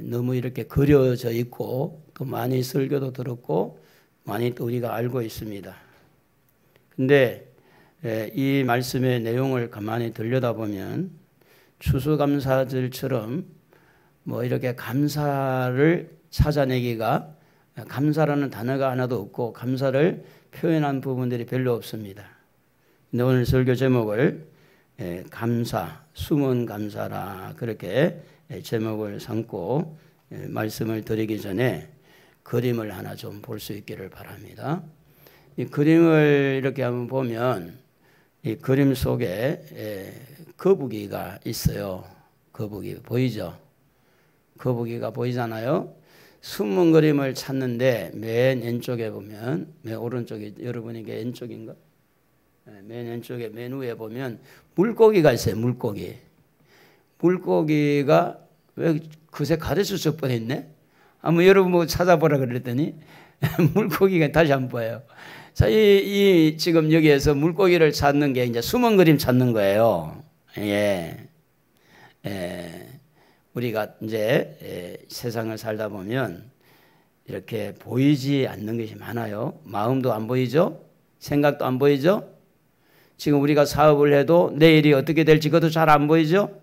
너무 이렇게 그려져 있고 또 많이 설교도 들었고 많이 또 우리가 알고 있습니다. 근데 이 말씀의 내용을 가만히 들여다보면 추수감사절처럼 뭐 이렇게 감사를 찾아내기가 감사라는 단어가 하나도 없고 감사를 표현한 부분들이 별로 없습니다. 근데 오늘 설교 제목을 감사, 숨은 감사라 그렇게 제목을 삼고 말씀을 드리기 전에 그림을 하나 좀 볼 수 있기를 바랍니다. 이 그림을 이렇게 한번 보면 이 그림 속에 거북이가 있어요. 거북이 보이죠? 거북이가 보이잖아요. 숨은 그림을 찾는데 맨 왼쪽에 보면 맨 오른쪽에 여러분이 이게 왼쪽인가? 맨 왼쪽에 맨 위에 보면 물고기가 있어요. 물고기가 왜 그새 가르쳐 줄 뻔했네. 한번 여러분 뭐 찾아보라 그랬더니 물고기가 다시 안 보여요. 자, 이 지금 여기에서 물고기를 찾는 게 이제 숨은 그림 찾는 거예요. 우리가 이제 세상을 살다 보면 이렇게 보이지 않는 것이 많아요. 마음도 안 보이죠? 생각도 안 보이죠? 지금 우리가 사업을 해도 내일이 어떻게 될지 그것도 잘 안 보이죠?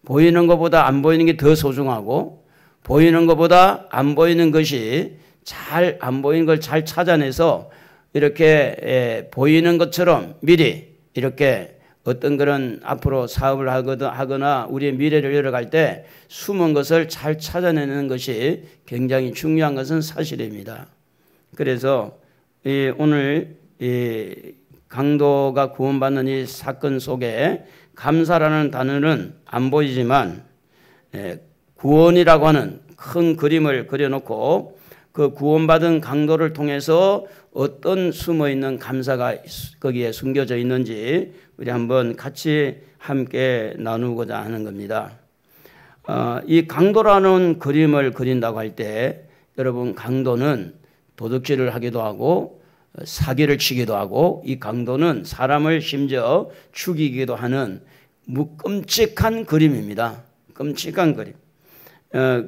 보이는 것보다 안 보이는 게 더 소중하고 보이는 것보다 안 보이는 것이 잘 안 보이는 걸 잘 찾아내서 이렇게 보이는 것처럼 미리 이렇게 어떤 그런 앞으로 사업을 하거나 우리의 미래를 열어갈 때 숨은 것을 잘 찾아내는 것이 굉장히 중요한 것은 사실입니다. 그래서 오늘 강도가 구원받는 이 사건 속에 감사라는 단어는 안 보이지만 구원이라고 하는 큰 그림을 그려놓고 그 구원받은 강도를 통해서 어떤 숨어있는 감사가 거기에 숨겨져 있는지 우리 한번 같이 함께 나누고자 하는 겁니다. 이 강도라는 그림을 그린다고 할 때 여러분 강도는 도둑질을 하기도 하고 사기를 치기도 하고 이 강도는 사람을 심지어 죽이기도 하는 끔찍한 그림입니다. 끔찍한 그림.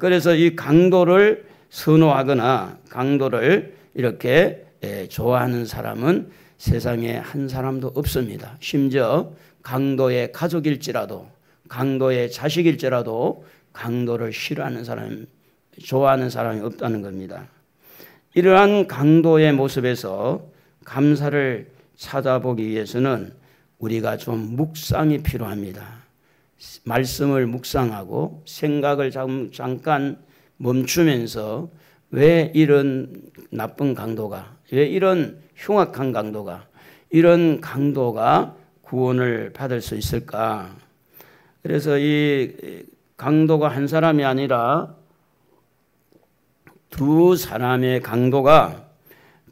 그래서 이 강도를 선호하거나 강도를 이렇게 좋아하는 사람은 세상에 한 사람도 없습니다. 심지어 강도의 가족일지라도 강도의 자식일지라도 강도를 싫어하는 사람, 좋아하는 사람이 없다는 겁니다. 이러한 강도의 모습에서 감사를 찾아보기 위해서는 우리가 좀 묵상이 필요합니다. 말씀을 묵상하고 생각을 잠깐 멈추면서 왜 이런 나쁜 강도가, 왜 이런 흉악한 강도가, 이런 강도가 구원을 받을 수 있을까? 그래서 이 강도가 한 사람이 아니라 두 사람의 강도가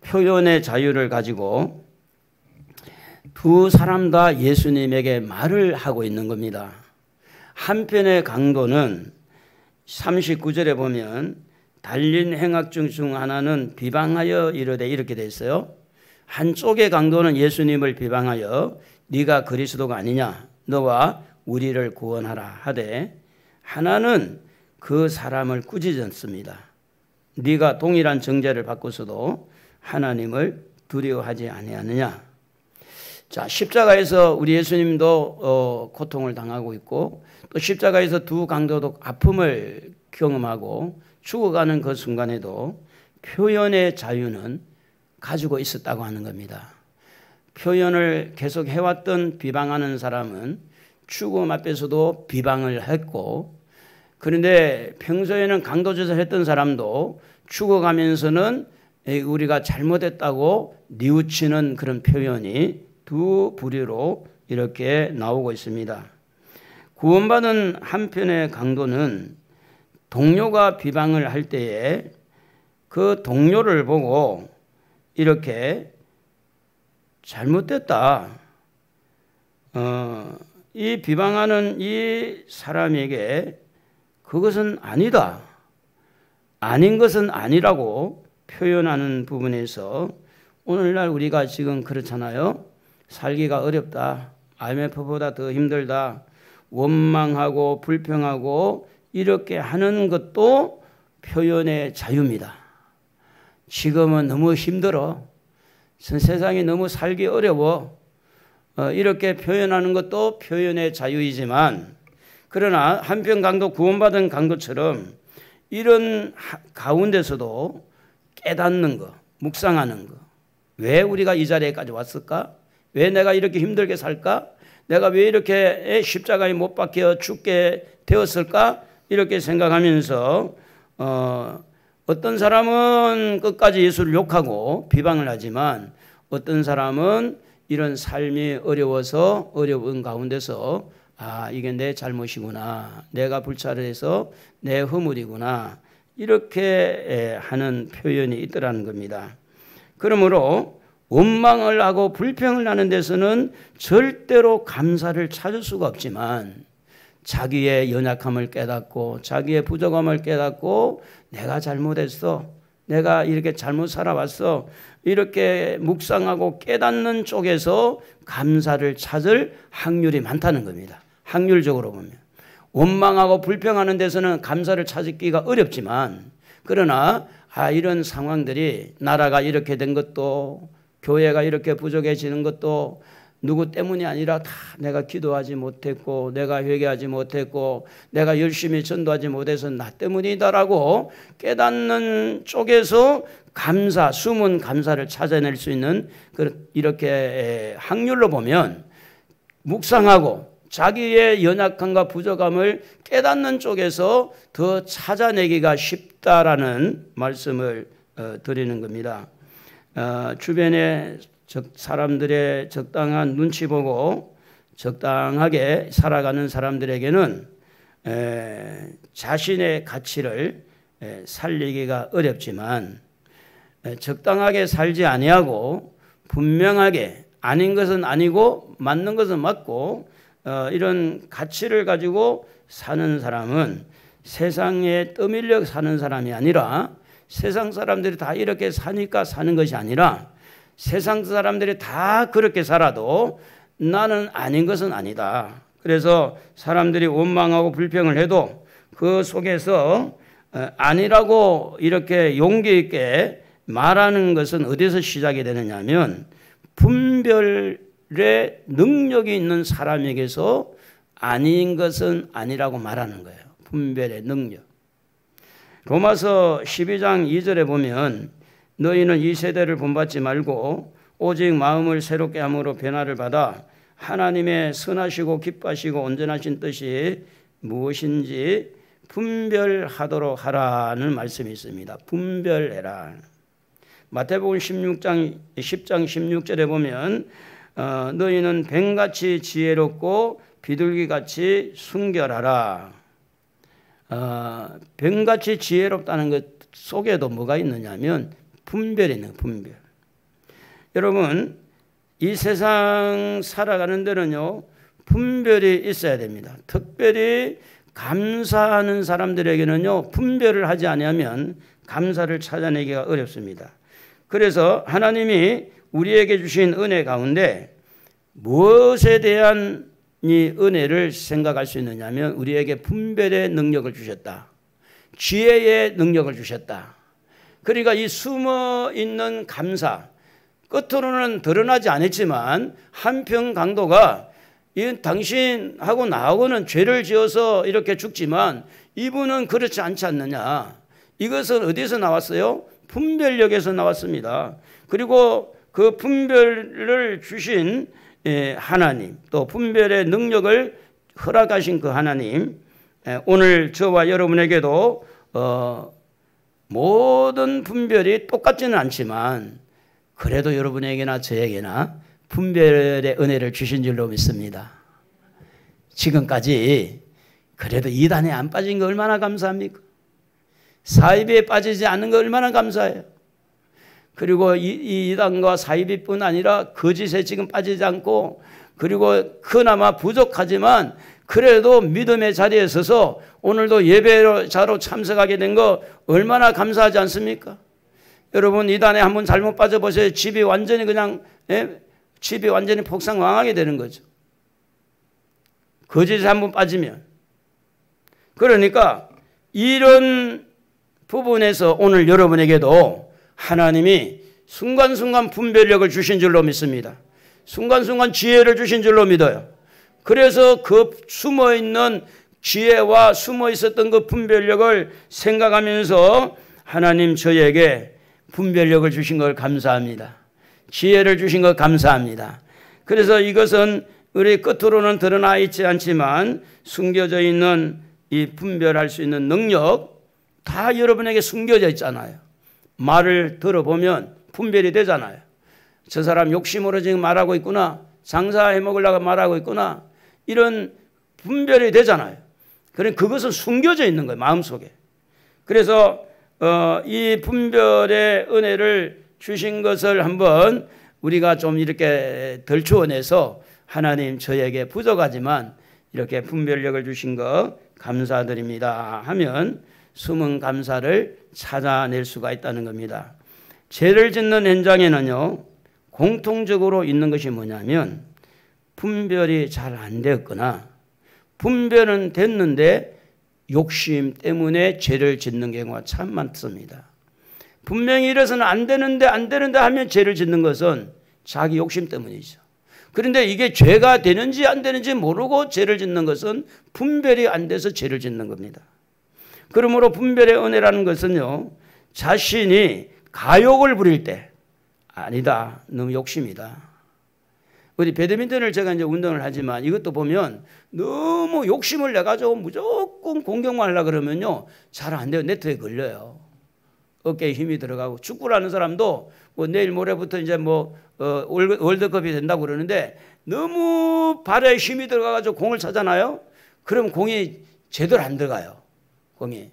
표현의 자유를 가지고 두 사람 다 예수님에게 말을 하고 있는 겁니다. 한편의 강도는 39절에 보면 달린 행악 중 하나는 비방하여 이르되 이렇게 돼 있어요. 한쪽의 강도는 예수님을 비방하여 네가 그리스도가 아니냐 너와 우리를 구원하라 하되 하나는 그 사람을 꾸짖었습니다. 네가 동일한 정죄를 받고서도 하나님을 두려워하지 아니하느냐. 자, 십자가에서 우리 예수님도 고통을 당하고 있고 또 십자가에서 두 강도도 아픔을 경험하고 죽어가는 그 순간에도 표현의 자유는 가지고 있었다고 하는 겁니다. 표현을 계속 해왔던 비방하는 사람은 죽음 앞에서도 비방을 했고 그런데 평소에는 강도짓을 했던 사람도 죽어가면서는 우리가 잘못했다고 뉘우치는 그런 표현이 두 부류로 이렇게 나오고 있습니다. 구원받은 한편의 강도는 동료가 비방을 할 때에 그 동료를 보고 이렇게 잘못됐다. 이 비방하는 이 사람에게 그것은 아니다. 아닌 것은 아니라고 표현하는 부분에서 오늘날 우리가 지금 그렇잖아요. 살기가 어렵다. IMF보다 더 힘들다. 원망하고 불평하고 이렇게 하는 것도 표현의 자유입니다. 지금은 너무 힘들어. 세상이 너무 살기 어려워. 이렇게 표현하는 것도 표현의 자유이지만, 그러나 한편 강도, 구원받은 강도처럼 이런 가운데서도 깨닫는 거, 묵상하는 거. 왜 우리가 이 자리에까지 왔을까? 왜 내가 이렇게 힘들게 살까? 내가 왜 이렇게 십자가에 못 박혀 죽게 되었을까? 이렇게 생각하면서 어떤 사람은 끝까지 예수를 욕하고 비방을 하지만, 어떤 사람은 이런 삶이 어려워서 어려운 가운데서 이게 내 잘못이구나, 내가 불찰해서 내 허물이구나, 이렇게 하는 표현이 있더라는 겁니다. 그러므로 원망을 하고 불평을 하는 데서는 절대로 감사를 찾을 수가 없지만, 자기의 연약함을 깨닫고 자기의 부족함을 깨닫고 내가 잘못했어, 내가 이렇게 잘못 살아왔어, 이렇게 묵상하고 깨닫는 쪽에서 감사를 찾을 확률이 많다는 겁니다. 확률적으로 보면 원망하고 불평하는 데서는 감사를 찾기가 어렵지만, 그러나 이런 상황들이, 나라가 이렇게 된 것도, 교회가 이렇게 부족해지는 것도 누구 때문이 아니라 다 내가 기도하지 못했고, 내가 회개하지 못했고, 내가 열심히 전도하지 못해서 나 때문이다라고 깨닫는 쪽에서 감사, 숨은 감사를 찾아낼 수 있는, 이렇게 확률로 보면 묵상하고 자기의 연약함과 부족함을 깨닫는 쪽에서 더 찾아내기가 쉽다라는 말씀을 드리는 겁니다. 주변에 사람들의 적당한 눈치 보고 적당하게 살아가는 사람들에게는 자신의 가치를 살리기가 어렵지만, 적당하게 살지 아니하고 분명하게 아닌 것은 아니고 맞는 것은 맞고 이런 가치를 가지고 사는 사람은 세상에 떠밀려 사는 사람이 아니라, 세상 사람들이 다 이렇게 사니까 사는 것이 아니라, 세상 사람들이 다 그렇게 살아도 나는 아닌 것은 아니다. 그래서 사람들이 원망하고 불평을 해도 그 속에서 아니라고 이렇게 용기 있게 말하는 것은 어디서 시작이 되느냐 하면, 분별의 능력이 있는 사람에게서 아닌 것은 아니라고 말하는 거예요. 분별의 능력. 로마서 12장 2절에 보면, 너희는 이 세대를 본받지 말고 오직 마음을 새롭게 함으로 변화를 받아 하나님의 선하시고 기뻐하시고 온전하신 뜻이 무엇인지 분별하도록 하라는 말씀이 있습니다. 분별해라. 마태복음 10장 16절에 보면 너희는 뱀같이 지혜롭고 비둘기같이 순결하라. 뱀같이 지혜롭다는 것 속에도 뭐가 있느냐면 분별이 있는 분별. 여러분, 이 세상 살아가는 데는요, 분별이 있어야 됩니다. 특별히 감사하는 사람들에게는요, 분별을 하지 않으면 감사를 찾아내기가 어렵습니다. 그래서 하나님이 우리에게 주신 은혜 가운데 무엇에 대한 이 은혜를 생각할 수 있느냐면, 우리에게 분별의 능력을 주셨다. 지혜의 능력을 주셨다. 그러니까 이 숨어 있는 감사, 겉으로는 드러나지 않았지만 한편 강도가 당신하고 나하고는 죄를 지어서 이렇게 죽지만 이분은 그렇지 않지 않느냐. 이것은 어디서 나왔어요? 분별력에서 나왔습니다. 그리고 그 분별을 주신 하나님, 또 분별의 능력을 허락하신 그 하나님, 오늘 저와 여러분에게도 모든 분별이 똑같지는 않지만 그래도 여러분에게나 저에게나 분별의 은혜를 주신 줄로 믿습니다. 지금까지 그래도 이단에 안 빠진 거 얼마나 감사합니까? 사이비에 빠지지 않는 거 얼마나 감사해요. 그리고 이 이단과 사이비뿐 아니라 거짓에 지금 빠지지 않고, 그리고 그나마 부족하지만 그래도 믿음의 자리에 서서 오늘도 예배자로 참석하게 된 거 얼마나 감사하지 않습니까? 여러분, 이단에 한번 잘못 빠져보세요. 집이 완전히 폭삭망하게 되는 거죠. 거짓에 한번 빠지면. 그러니까 이런 부분에서 오늘 여러분에게도 하나님이 순간순간 분별력을 주신 줄로 믿습니다. 순간순간 지혜를 주신 줄로 믿어요. 그래서 그 숨어있는 지혜와 숨어있었던 그 분별력을 생각하면서 하나님 저에게 분별력을 주신 걸 감사합니다. 지혜를 주신 걸 감사합니다. 그래서 이것은 우리 끝으로는 드러나 있지 않지만 숨겨져 있는 이 분별할 수 있는 능력 다 여러분에게 숨겨져 있잖아요. 말을 들어보면 분별이 되잖아요. 저 사람 욕심으로 지금 말하고 있구나. 장사해 먹으려고 말하고 있구나. 이런 분별이 되잖아요. 그러니까 그것은 숨겨져 있는 거예요. 마음속에. 그래서 이 분별의 은혜를 주신 것을 한번 우리가 좀 이렇게 덜추어내서 하나님 저에게 부족하지만 이렇게 분별력을 주신 거 감사드립니다 하면 숨은 감사를 찾아낼 수가 있다는 겁니다. 죄를 짓는 현장에는요 공통적으로 있는 것이 뭐냐면 분별이 잘 안 되었거나 분별은 됐는데 욕심 때문에 죄를 짓는 경우가 참 많습니다. 분명히 이래서는 안 되는데 하면 죄를 짓는 것은 자기 욕심 때문이죠. 그런데 이게 죄가 되는지 안 되는지 모르고 죄를 짓는 것은 분별이 안 돼서 죄를 짓는 겁니다. 그러므로 분별의 은혜라는 것은요 자신이 가욕을 부릴 때 아니다 너무 욕심이다. 우리 배드민턴을 제가 이제 운동을 하지만 이것도 보면 너무 욕심을 내가지고 무조건 공격만 하려고 그러면요 잘 안 돼요. 네트에 걸려요. 어깨에 힘이 들어가고 축구를 하는 사람도 뭐 내일 모레부터 이제 뭐 월드컵이 된다고 그러는데 너무 발에 힘이 들어가가지고 공을 차잖아요. 그럼 공이 제대로 안 들어가요. 공이.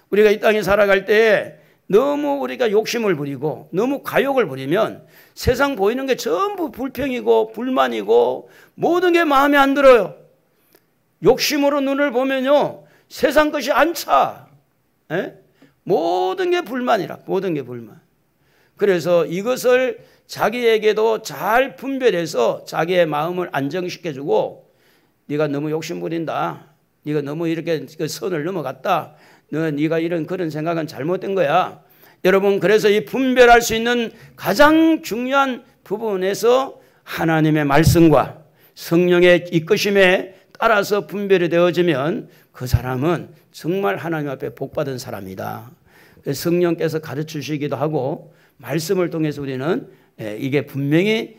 우리가 이 땅에 살아갈 때 너무 우리가 욕심을 부리고 너무 가욕을 부리면 세상 보이는 게 전부 불평이고 불만이고 모든 게 마음에 안 들어요. 욕심으로 눈을 보면요 세상 것이 안 차. 에? 모든 게 불만이라. 모든 게 불만. 그래서 이것을 자기에게도 잘 분별해서 자기의 마음을 안정시켜주고 네가 너무 욕심 부린다. 네가 너무 이렇게 선을 넘어갔다. 네가 이런 그런 생각은 잘못된 거야. 여러분 그래서 이 분별할 수 있는 가장 중요한 부분에서 하나님의 말씀과 성령의 이끄심에 따라서 분별이 되어지면 그 사람은 정말 하나님 앞에 복받은 사람이다. 성령께서 가르치시기도 하고 말씀을 통해서 우리는 이게 분명히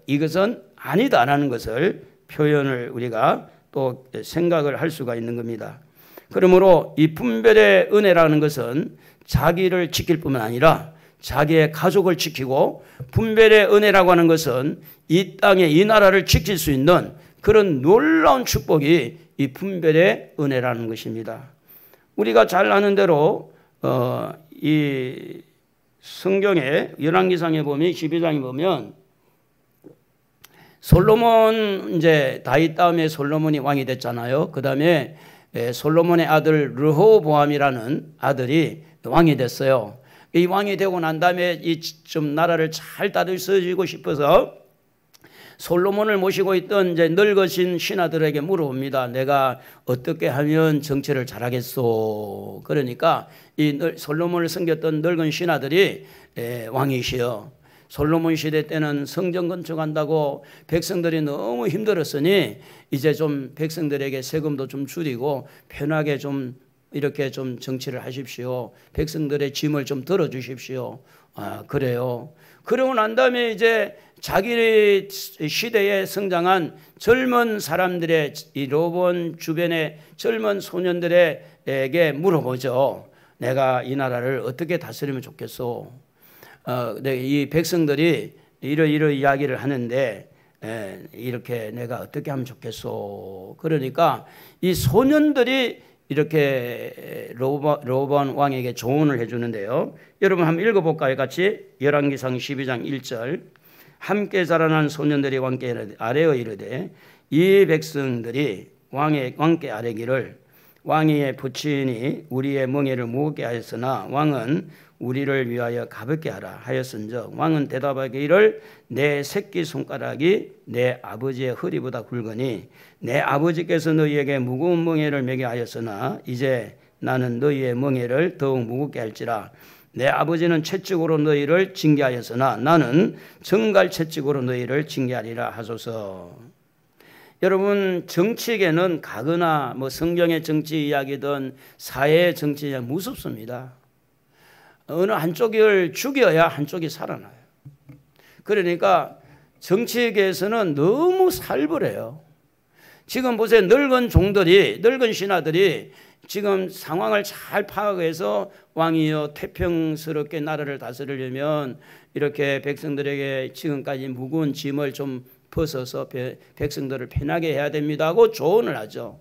이것은 아니다라는 것을 표현을 우리가 또 생각을 할 수가 있는 겁니다. 그러므로 이 분별의 은혜라는 것은 자기를 지킬 뿐만 아니라 자기의 가족을 지키고 분별의 은혜라고 하는 것은 이 땅에 이 나라를 지킬 수 있는 그런 놀라운 축복이 이 분별의 은혜라는 것입니다. 우리가 잘 아는 대로 이 성경에 열왕기상에 보면 12장에 보면 솔로몬 이제 다윗 다음에 솔로몬이 왕이 됐잖아요. 그 다음에 솔로몬의 아들 르호보암이라는 아들이 왕이 됐어요. 이 왕이 되고 난 다음에 이 좀 나라를 잘 다스리고 싶어서 솔로몬을 모시고 있던 이제 늙으신 신하들에게 물어봅니다. 내가 어떻게 하면 정치를 잘하겠소? 그러니까 이 솔로몬을 섬겼던 늙은 신하들이 왕이시여. 솔로몬 시대 때는 성전 건축한다고 백성들이 너무 힘들었으니 이제 좀 백성들에게 세금도 좀 줄이고 편하게 좀 이렇게 좀 정치를 하십시오. 백성들의 짐을 좀 덜어주십시오. 아, 그래요. 그러고 난 다음에 이제 자기 시대에 성장한 젊은 사람들의 이 로본 주변의 젊은 소년들에게 물어보죠. 내가 이 나라를 어떻게 다스리면 좋겠소? 이 백성들이 이러 이야기를 하는데 이렇게 내가 어떻게 하면 좋겠소? 그러니까 이 소년들이 이렇게 로보암 왕에게 조언을 해주는데요. 여러분 한번 읽어볼까요? 같이 열왕기상 12장 1절 함께 자라난 소년들이 왕께 아뢰어 이르되 이 백성들이 왕께 아뢰기를 왕위에 붙이니 우리의 멍에를 무겁게 하였으나 왕은 우리를 위하여 가볍게 하라 하였은즉 왕은 대답하기를 내 새끼 손가락이 내 아버지의 허리보다 굵으니 내 아버지께서 너희에게 무거운 멍에를 매게 하였으나 이제 나는 너희의 멍에를 더욱 무겁게 할지라. 내 아버지는 채찍으로 너희를 징계하였으나 나는 정갈 채찍으로 너희를 징계하리라 하소서. 여러분, 정치계는 가거나 성경의 정치 이야기든 사회의 정치 이야기 무섭습니다. 어느 한쪽을 죽여야 한쪽이 살아나요. 그러니까 정치계에서는 너무 살벌해요. 지금 보세요. 늙은 종들이, 늙은 신하들이 지금 상황을 잘 파악해서 왕이여 태평스럽게 나라를 다스리려면 이렇게 백성들에게 지금까지 무거운 짐을 좀 벗어서 백성들을 편하게 해야 됩니다 하고 조언을 하죠.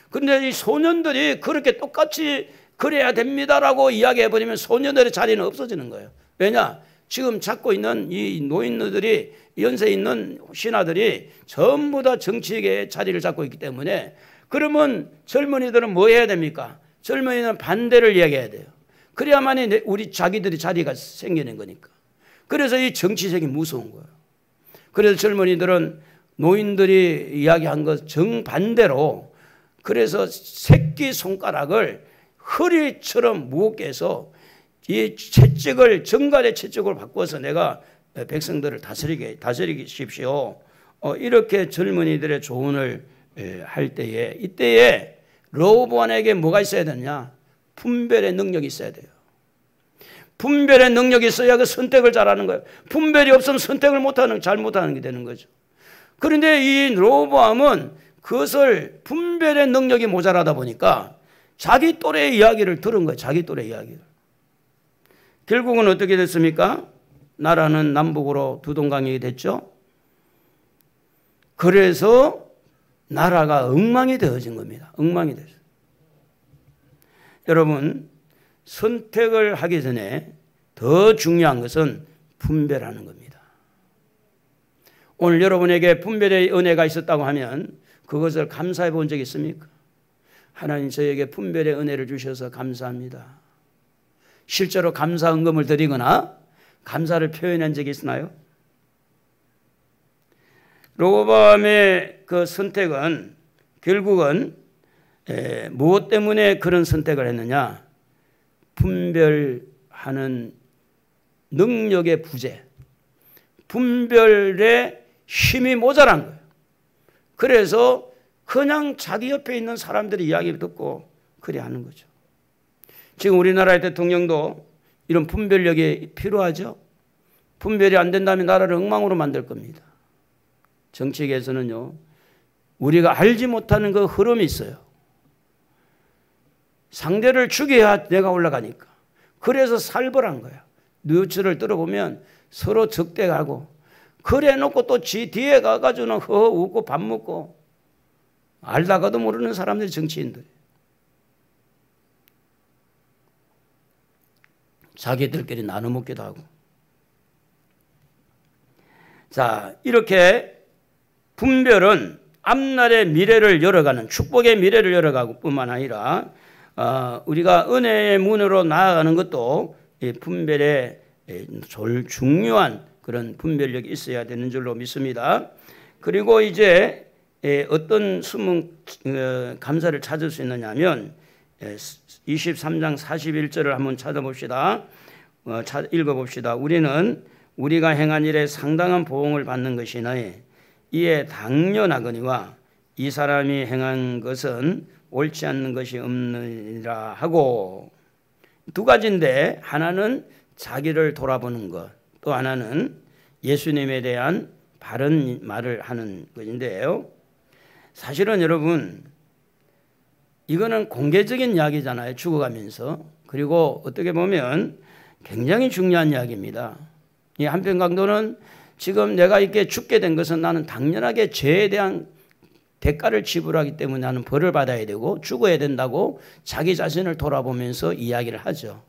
그런데 이 소년들이 그렇게 똑같이 그래야 됩니다라고 이야기해버리면 소년들의 자리는 없어지는 거예요. 왜냐? 지금 잡고 있는 이 노인들이, 연세 있는 신하들이 전부 다 정치계의 자리를 잡고 있기 때문에, 그러면 젊은이들은 뭐 해야 됩니까? 젊은이는 반대를 이야기해야 돼요. 그래야만이 우리 자기들이 자리가 생기는 거니까. 그래서 이 정치색이 무서운 거예요. 그래서 젊은이들은 노인들이 이야기한 것 정반대로, 그래서 새끼 손가락을 허리처럼 무겁게 해서 이 채찍을, 정갈의 채찍을 바꿔서 내가 백성들을 다스리십시오. 이렇게 젊은이들의 조언을 할 때에, 이때에 르호보암에게 뭐가 있어야 되느냐? 분별의 능력이 있어야 돼요. 분별의 능력이 있어야 그 선택을 잘하는 거예요. 분별이 없으면 선택을 잘 못하는 게 되는 거죠. 그런데 이 르호보암은 그것을, 분별의 능력이 모자라다 보니까 자기 또래의 이야기를 들은 거예요. 자기 또래 이야기를. 결국은 어떻게 됐습니까? 나라는 남북으로 두 동강이 됐죠. 그래서 나라가 엉망이 되어진 겁니다. 엉망이 됐어요. 여러분, 선택을 하기 전에 더 중요한 것은 분별하는 겁니다. 오늘 여러분에게 분별의 은혜가 있었다고 하면 그것을 감사해 본 적 있습니까? 하나님 저에게 분별의 은혜를 주셔서 감사합니다. 실제로 감사 헌금을 드리거나 감사를 표현한 적이 있나요? 르호보암의 그 선택은 결국은 무엇 때문에 그런 선택을 했느냐? 분별하는 능력의 부재, 분별의 힘이 모자란 거예요. 그래서 그냥 자기 옆에 있는 사람들의 이야기를 듣고 그래 하는 거죠. 지금 우리나라의 대통령도 이런 분별력이 필요하죠. 분별이 안 된다면 나라를 엉망으로 만들 겁니다. 정치계에서는요, 우리가 알지 못하는 그 흐름이 있어요. 상대를 죽여야 내가 올라가니까. 그래서 살벌한 거야. 뉴스를 들어보면 서로 적대하고, 그래 놓고 또 지 뒤에 가가지고는 허허 웃고 밥 먹고, 알다가도 모르는 사람들이 정치인들. 자기들끼리 나눠 먹기도 하고. 자, 이렇게 분별은 앞날의 미래를 열어가는, 축복의 미래를 열어가고 뿐만 아니라 우리가 은혜의 문으로 나아가는 것도 이 분별에 중요한 그런 분별력이 있어야 되는 줄로 믿습니다. 그리고 이제 어떤 숨은 감사를 찾을 수 있느냐 하면 23장 41절을 한번 찾아봅시다. 읽어봅시다. 우리는 우리가 행한 일에 상당한 보응을 받는 것이니 이에 당연하거니와 이 사람이 행한 것은 옳지 않는 것이 없느니라 하고, 두 가지인데 하나는 자기를 돌아보는 것, 또 하나는 예수님에 대한 바른 말을 하는 것인데요. 사실은 여러분, 이거는 공개적인 이야기잖아요. 죽어가면서. 그리고 어떻게 보면 굉장히 중요한 이야기입니다. 이 한편 강도는 지금 내가 이렇게 죽게 된 것은 나는 당연하게 죄에 대한 대가를 지불하기 때문에 나는 벌을 받아야 되고 죽어야 된다고 자기 자신을 돌아보면서 이야기를 하죠.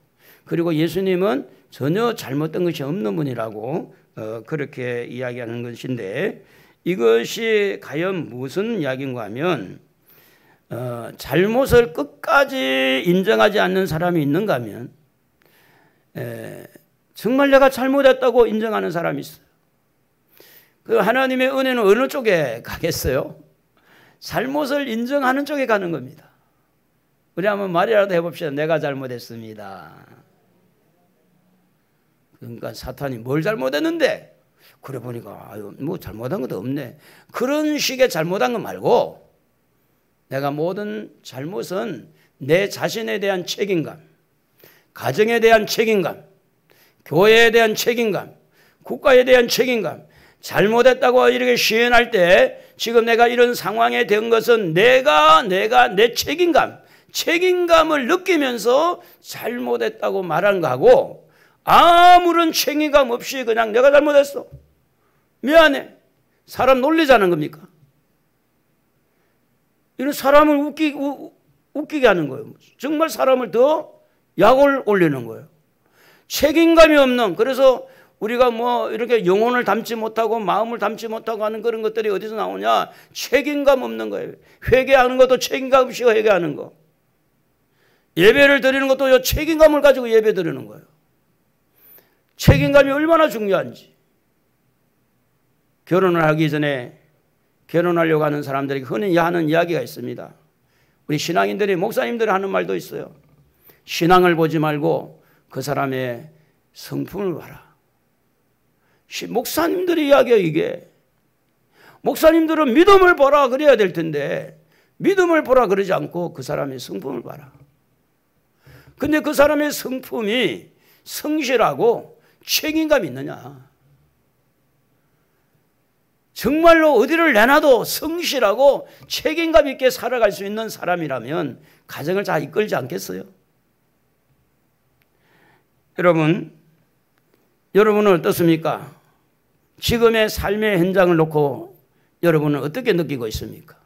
그리고 예수님은 전혀 잘못된 것이 없는 분이라고 그렇게 이야기하는 것인데, 이것이 과연 무슨 이야기인가 하면 잘못을 끝까지 인정하지 않는 사람이 있는가 하면 정말 내가 잘못했다고 인정하는 사람이 있어요. 그 하나님의 은혜는 어느 쪽에 가겠어요? 잘못을 인정하는 쪽에 가는 겁니다. 우리 한번 말이라도 해봅시다. 내가 잘못했습니다. 그러니까 사탄이 뭘 잘못했는데? 그래 보니까 아유 뭐 잘못한 것도 없네. 그런 식의 잘못한 거 말고 내가 모든 잘못은 내 자신에 대한 책임감, 가정에 대한 책임감, 교회에 대한 책임감, 국가에 대한 책임감, 잘못했다고 이렇게 시인할 때 지금 내가 이런 상황에 된 것은 내가 내 책임감을 느끼면서 잘못했다고 말한 거하고 아무런 책임감 없이 그냥 내가 잘못했어. 미안해. 사람 놀리자는 겁니까? 이런 사람을 웃기게 하는 거예요. 정말 사람을 더 약을 올리는 거예요. 책임감이 없는, 그래서 우리가 뭐 이렇게 영혼을 담지 못하고 마음을 담지 못하고 하는 그런 것들이 어디서 나오냐? 책임감 없는 거예요. 회개하는 것도 책임감 없이 회개하는 거. 예배를 드리는 것도 책임감을 가지고 예배 드리는 거예요. 책임감이 얼마나 중요한지. 결혼을 하기 전에 결혼하려고 하는 사람들이 흔히 하는 이야기가 있습니다. 우리 신앙인들이, 목사님들이 하는 말도 있어요. 신앙을 보지 말고 그 사람의 성품을 봐라. 목사님들이 이야기해요. 이게 목사님들은 믿음을 보라 그래야 될 텐데 믿음을 보라 그러지 않고 그 사람의 성품을 봐라. 근데 그 사람의 성품이 성실하고 책임감이 있느냐? 정말로 어디를 내놔도 성실하고 책임감 있게 살아갈 수 있는 사람이라면 가정을 잘 이끌지 않겠어요? 여러분은 어떻습니까? 지금의 삶의 현장을 놓고 여러분은 어떻게 느끼고 있습니까?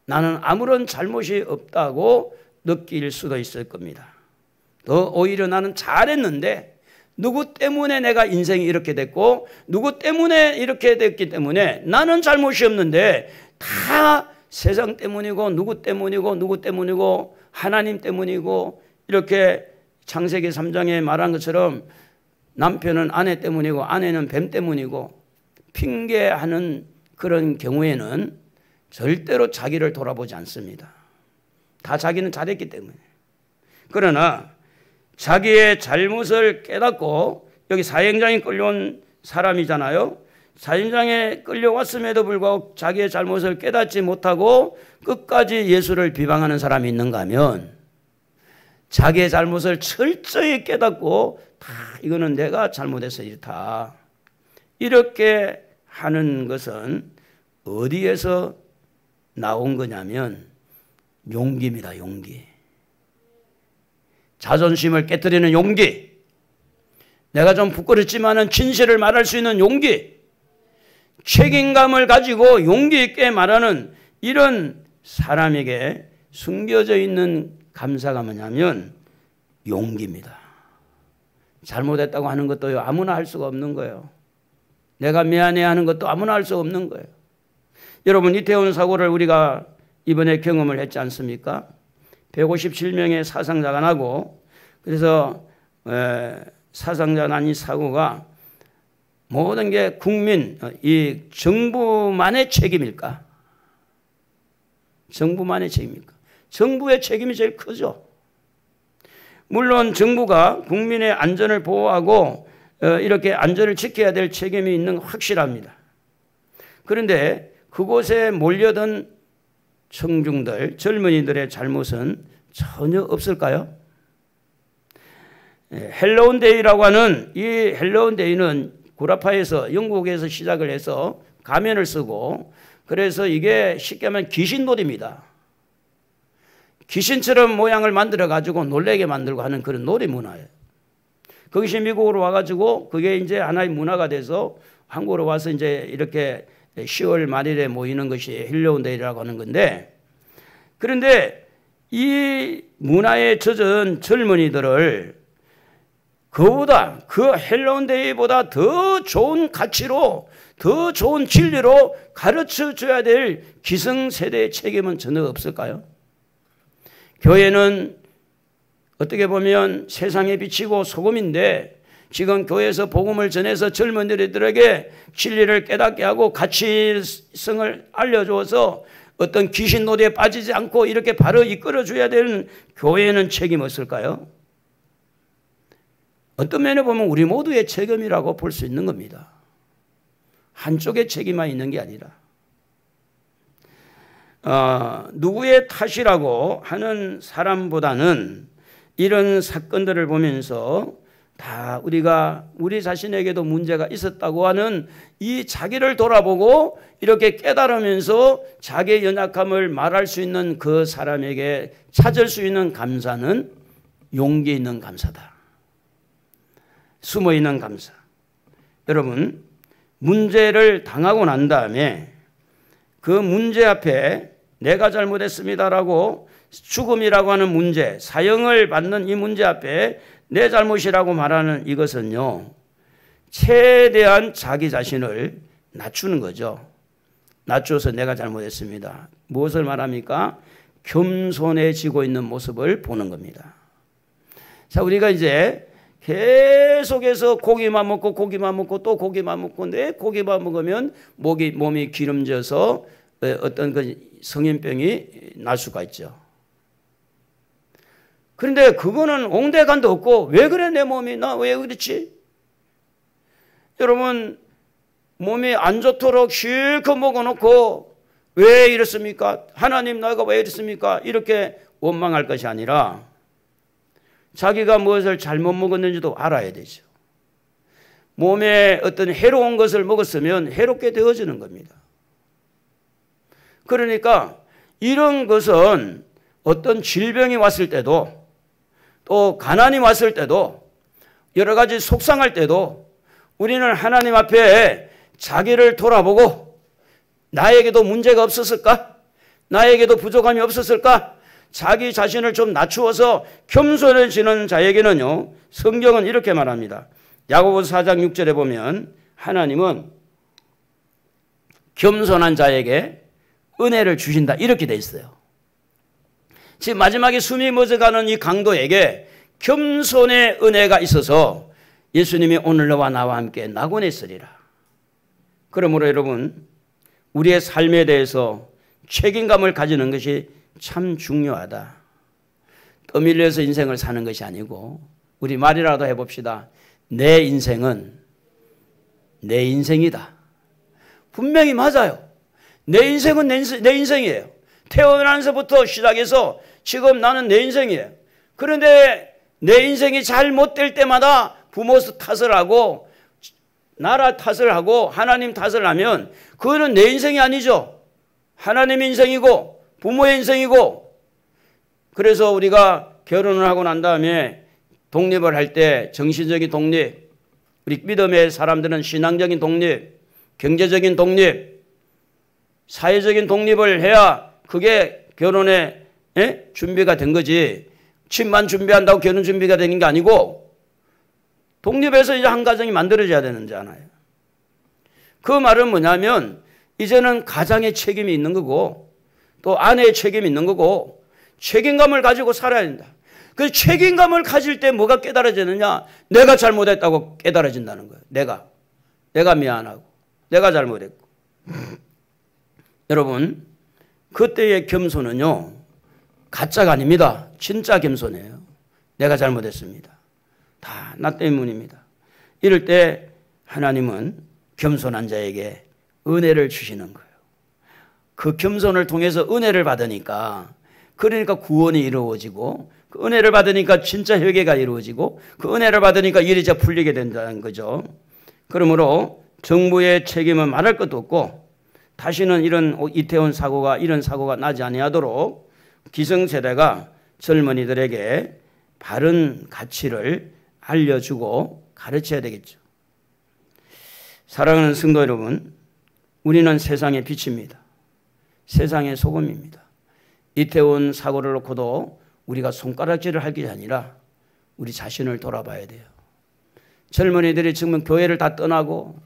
나는 아무런 잘못이 없다고 느낄 수도 있을 겁니다. 더 오히려 나는 잘했는데 누구 때문에 내가 인생이 이렇게 됐고 누구 때문에 이렇게 됐기 때문에 나는 잘못이 없는데 다 세상 때문이고 누구 때문이고 하나님 때문이고 이렇게 창세기 3장에 말한 것처럼 남편은 아내 때문이고 아내는 뱀 때문이고 핑계하는 그런 경우에는 절대로 자기를 돌아보지 않습니다. 다 자기는 잘했기 때문에. 그러나 자기의 잘못을 깨닫고 여기 사형장에 끌려온 사람이잖아요. 사형장에 끌려왔음에도 불구하고 자기의 잘못을 깨닫지 못하고 끝까지 예수를 비방하는 사람이 있는가 하면 자기의 잘못을 철저히 깨닫고 다 이거는 내가 잘못해서 이렇다. 이렇게 하는 것은 어디에서 나온 거냐면 용기입니다. 용기. 자존심을 깨뜨리는 용기. 내가 좀 부끄럽지만은 진실을 말할 수 있는 용기. 책임감을 가지고 용기 있게 말하는 이런 사람에게 숨겨져 있는 감사가 뭐냐면 용기입니다. 잘못했다고 하는 것도 아무나 할 수가 없는 거예요. 내가 미안해 하는 것도 아무나 할 수가 없는 거예요. 여러분, 이태원 사고를 우리가 이번에 경험을 했지 않습니까? 157명의 사상자가 나고, 그래서 사상자 난 이 사고가 모든 게 국민, 이 정부만의 책임일까? 정부만의 책임일까? 정부의 책임이 제일 크죠. 물론 정부가 국민의 안전을 보호하고 이렇게 안전을 지켜야 될 책임이 있는 건 확실합니다. 그런데 그곳에 몰려든 청중들, 젊은이들의 잘못은 전혀 없을까요? 헬로운 데이라고 하는 이 헬로운 데이는 구라파에서 영국에서 시작을 해서 가면을 쓰고, 그래서 이게 쉽게 하면 귀신놀이입니다. 귀신처럼 모양을 만들어 가지고 놀래게 만들고 하는 그런 놀이 문화예요. 그것이 미국으로 와가지고 그게 이제 하나의 문화가 돼서 한국으로 와서 이제 이렇게 10월 말일에 모이는 것이 헬로운 데이라고 하는 건데, 그런데 이 문화에 젖은 젊은이들을 그보다 그 헬로운 데이보다 더 좋은 가치로, 더 좋은 진리로 가르쳐 줘야 될 기성세대의 책임은 전혀 없을까요? 교회는 어떻게 보면 세상에 비치고 소금인데, 지금 교회에서 복음을 전해서 젊은이들에게 진리를 깨닫게 하고 가치성을 알려줘서 어떤 귀신 노래에 빠지지 않고 이렇게 바로 이끌어줘야 되는 교회는 책임 없을까요? 어떤 면에 보면 우리 모두의 책임이라고 볼 수 있는 겁니다. 한쪽의 책임만 있는 게 아니라 누구의 탓이라고 하는 사람보다는 이런 사건들을 보면서 다 우리 자신에게도 문제가 있었다고 하는 이 자기를 돌아보고 이렇게 깨달으면서 자기의 연약함을 말할 수 있는 그 사람에게 찾을 수 있는 감사는 용기 있는 감사다. 숨어있는 감사. 여러분, 문제를 당하고 난 다음에 그 문제 앞에 내가 잘못했습니다라고 죽음이라고 하는 문제, 사형을 받는 이 문제 앞에 내 잘못이라고 말하는 이것은요, 최대한 자기 자신을 낮추는 거죠. 낮춰서 내가 잘못했습니다. 무엇을 말합니까? 겸손해지고 있는 모습을 보는 겁니다. 자, 우리가 이제 계속해서 고기만 먹고 또 고기만 먹고 내 고기만 먹으면 몸이 기름져서 어떤 그 성인병이 날 수가 있죠. 그런데 그거는 옹대간도 없고 왜 그래 내 몸이 나 왜 그렇지? 여러분 몸이 안 좋도록 실컷 먹어놓고 왜 이렇습니까? 하나님 나가 왜 이렇습니까? 이렇게 원망할 것이 아니라 자기가 무엇을 잘못 먹었는지도 알아야 되죠. 몸에 어떤 해로운 것을 먹었으면 해롭게 되어지는 겁니다. 그러니까 이런 것은 어떤 질병이 왔을 때도 또 가난이 왔을 때도 여러 가지 속상할 때도 우리는 하나님 앞에 자기를 돌아보고 나에게도 문제가 없었을까? 나에게도 부족함이 없었을까? 자기 자신을 좀 낮추어서 겸손해지는 자에게는요, 성경은 이렇게 말합니다. 야고보서 4장 6절에 보면 하나님은 겸손한 자에게 은혜를 주신다 이렇게 돼 있어요. 지금 마지막에 숨이 멎어가는 이 강도에게 겸손의 은혜가 있어서 예수님이 오늘 너와 나와 함께 낙원에 있으리라. 그러므로 여러분 우리의 삶에 대해서 책임감을 가지는 것이 참 중요하다. 떠밀려서 인생을 사는 것이 아니고 우리 말이라도 해봅시다. 내 인생은 내 인생이다. 분명히 맞아요. 내 인생은 내 인생이에요. 태어나면서부터 시작해서 지금 나는 내 인생이에요. 그런데 내 인생이 잘못될 때마다 부모 탓을 하고 나라 탓을 하고 하나님 탓을 하면 그거는 내 인생이 아니죠. 하나님 인생이고 부모의 인생이고. 그래서 우리가 결혼을 하고 난 다음에 독립을 할 때 정신적인 독립, 우리 믿음의 사람들은 신앙적인 독립, 경제적인 독립, 사회적인 독립을 해야 그게 결혼에 준비가 된 거지. 집만 준비한다고 결혼 준비가 되는 게 아니고 독립해서 이제 한 가정이 만들어져야 되는잖아요. 그 말은 뭐냐면 이제는 가장의 책임이 있는 거고 또 아내의 책임이 있는 거고 책임감을 가지고 살아야 된다. 그 책임감을 가질 때 뭐가 깨달아지느냐? 내가 잘못했다고 깨달아진다는 거예요. 내가 미안하고 내가 잘못했고. 여러분 그때의 겸손은요 가짜가 아닙니다. 진짜 겸손해요. 내가 잘못했습니다. 다 나 때문입니다. 이럴 때 하나님은 겸손한 자에게 은혜를 주시는 거예요. 그 겸손을 통해서 은혜를 받으니까 그러니까 구원이 이루어지고 그 은혜를 받으니까 진짜 회개가 이루어지고 그 은혜를 받으니까 일이 이제 풀리게 된다는 거죠. 그러므로 정부의 책임은 말할 것도 없고 다시는 이런 이태원 사고가 이런 사고가 나지 아니하도록 기성세대가 젊은이들에게 바른 가치를 알려주고 가르쳐야 되겠죠. 사랑하는 성도 여러분, 우리는 세상의 빛입니다. 세상의 소금입니다. 이태원 사고를 놓고도 우리가 손가락질을 할 게 아니라 우리 자신을 돌아봐야 돼요. 젊은이들이 지금 교회를 다 떠나고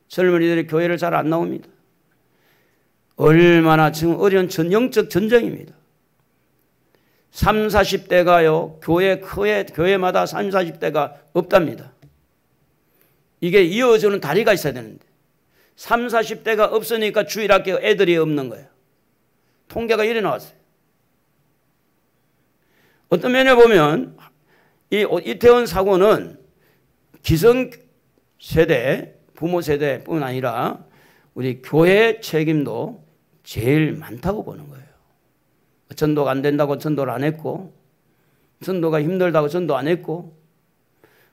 젊은이들이 교회를 잘 안 나옵니다. 얼마나 지금 어려운 영적 전쟁입니다. 30, 40대가요. 교회마다 30, 40대가 없답니다. 이게 이어주는 다리가 있어야 되는데 30, 40대가 없으니까 주일학교 애들이 없는 거예요. 통계가 이래 나왔어요. 어떤 면에 보면 이 이태원 사고는 기성세대, 부모 세대뿐 아니라 우리 교회 책임도 제일 많다고 보는 거예요. 전도가 안 된다고 전도를 안 했고, 전도가 힘들다고 전도 안 했고,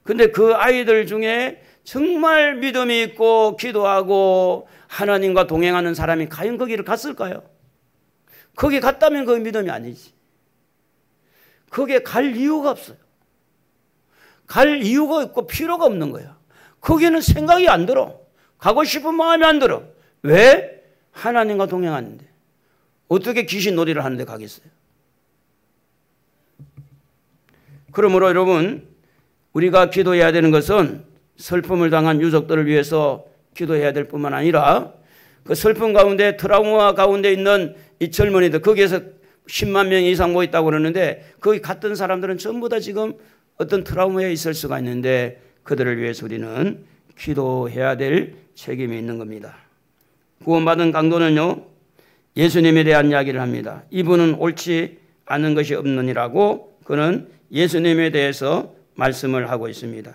근데 그 아이들 중에 정말 믿음이 있고 기도하고 하나님과 동행하는 사람이 과연 거기를 갔을까요? 거기 갔다면 그 믿음이 아니지. 거기에 갈 이유가 없어요. 갈 이유가 없고 필요가 없는 거야. 거기는 생각이 안 들어. 가고 싶은 마음이 안 들어. 왜? 하나님과 동행하는데. 어떻게 귀신 놀이를 하는데 가겠어요? 그러므로 여러분, 우리가 기도해야 되는 것은 슬픔을 당한 유족들을 위해서 기도해야 될 뿐만 아니라 그 슬픔 가운데 트라우마 가운데 있는 이 젊은이들, 거기에서 10만 명 이상 모였다고 그러는데 거기 갔던 사람들은 전부 다 지금 어떤 트라우마에 있을 수가 있는데 그들을 위해서 우리는 기도해야 될 책임이 있는 겁니다. 구원받은 강도는요, 예수님에 대한 이야기를 합니다. 이분은 옳지 않은 것이 없느니라고 그는 예수님에 대해서 말씀을 하고 있습니다.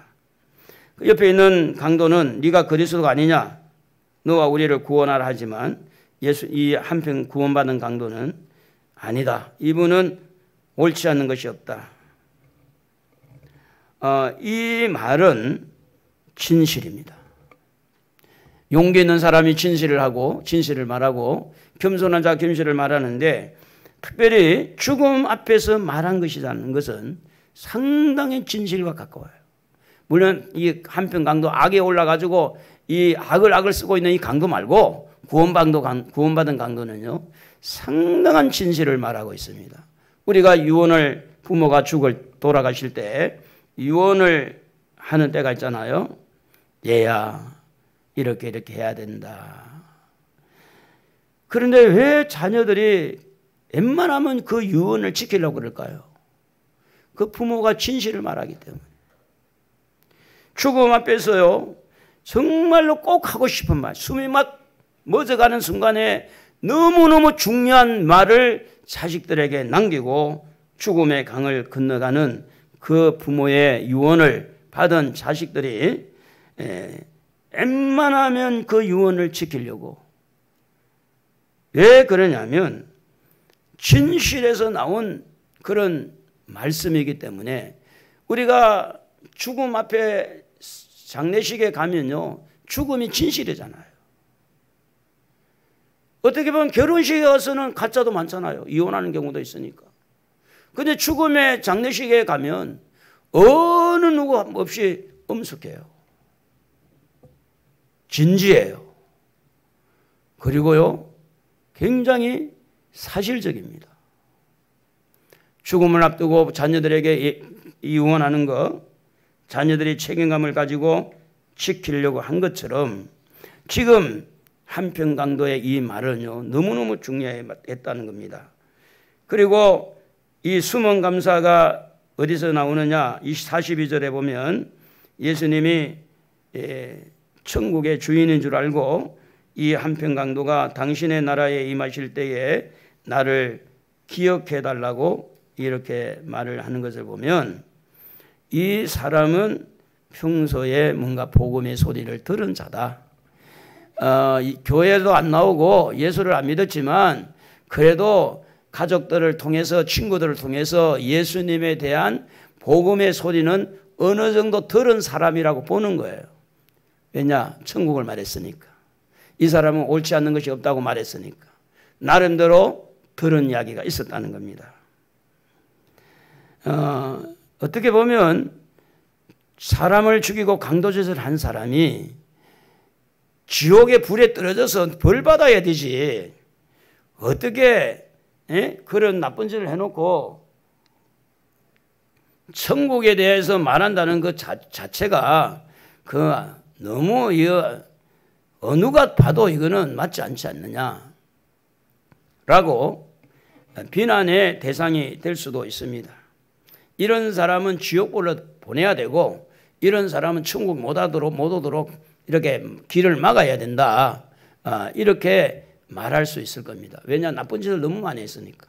그 옆에 있는 강도는 네가 그리스도가 아니냐, 너와 우리를 구원하라 하지만 이 한편 구원받은 강도는 아니다. 이분은 옳지 않는 것이 없다. 이 말은 진실입니다. 용기 있는 사람이 진실을 하고 진실을 말하고 겸손한 자 겸실을 말하는데 특별히 죽음 앞에서 말한 것이라는 것은 상당히 진실과 가까워요. 물론 이 한편 강도 악에 올라가지고 이 악을 쓰고 있는 이 강도 말고 구원받은 강도는요 상당한 진실을 말하고 있습니다. 우리가 유언을 부모가 돌아가실 때 유언을 하는 때가 있잖아요. 얘야 이렇게 해야 된다. 그런데 왜 자녀들이 웬만하면 그 유언을 지키려고 그럴까요? 그 부모가 진실을 말하기 때문에. 죽음 앞에서요 정말로 꼭 하고 싶은 말, 숨이 막 멎어가는 순간에 너무너무 중요한 말을 자식들에게 남기고 죽음의 강을 건너가는 그 부모의 유언을 받은 자식들이 웬만하면 그 유언을 지키려고. 왜 그러냐면 진실에서 나온 그런 말씀이기 때문에. 우리가 죽음 앞에 장례식에 가면요 죽음이 진실이잖아요. 어떻게 보면 결혼식에 가서는 가짜도 많잖아요. 이혼하는 경우도 있으니까. 근데 죽음의 장례식에 가면 어느 누구 없이 엄숙해요. 진지해요. 그리고요 굉장히 사실적입니다. 죽음을 앞두고 자녀들에게 이혼하는 것, 자녀들이 책임감을 가지고 지키려고 한 것처럼 지금 한편 강도의 이 말은요 너무너무 중요했다는 겁니다. 그리고 이 숨은 감사가 어디서 나오느냐, 이 42절에 보면 예수님이 천국의 주인인 줄 알고 이 한편 강도가 당신의 나라에 임하실 때에 나를 기억해 달라고 이렇게 말을 하는 것을 보면 이 사람은 평소에 뭔가 복음의 소리를 들은 자다. 교회도 안 나오고 예수를 안 믿었지만 그래도 가족들을 통해서 친구들을 통해서 예수님에 대한 복음의 소리는 어느 정도 들은 사람이라고 보는 거예요. 왜냐? 천국을 말했으니까. 이 사람은 옳지 않는 것이 없다고 말했으니까. 나름대로 들은 이야기가 있었다는 겁니다. 어떻게 보면 사람을 죽이고 강도짓을 한 사람이 지옥의 불에 떨어져서 벌 받아야 되지. 어떻게 그런 나쁜 짓을 해놓고 천국에 대해서 말한다는 그 자체가 너무 어느가 봐도 이거는 맞지 않지 않느냐라고 비난의 대상이 될 수도 있습니다. 이런 사람은 지옥불로 보내야 되고 이런 사람은 천국 못 오도록 이렇게 길을 막아야 된다. 이렇게 말할 수 있을 겁니다. 왜냐? 나쁜 짓을 너무 많이 했으니까.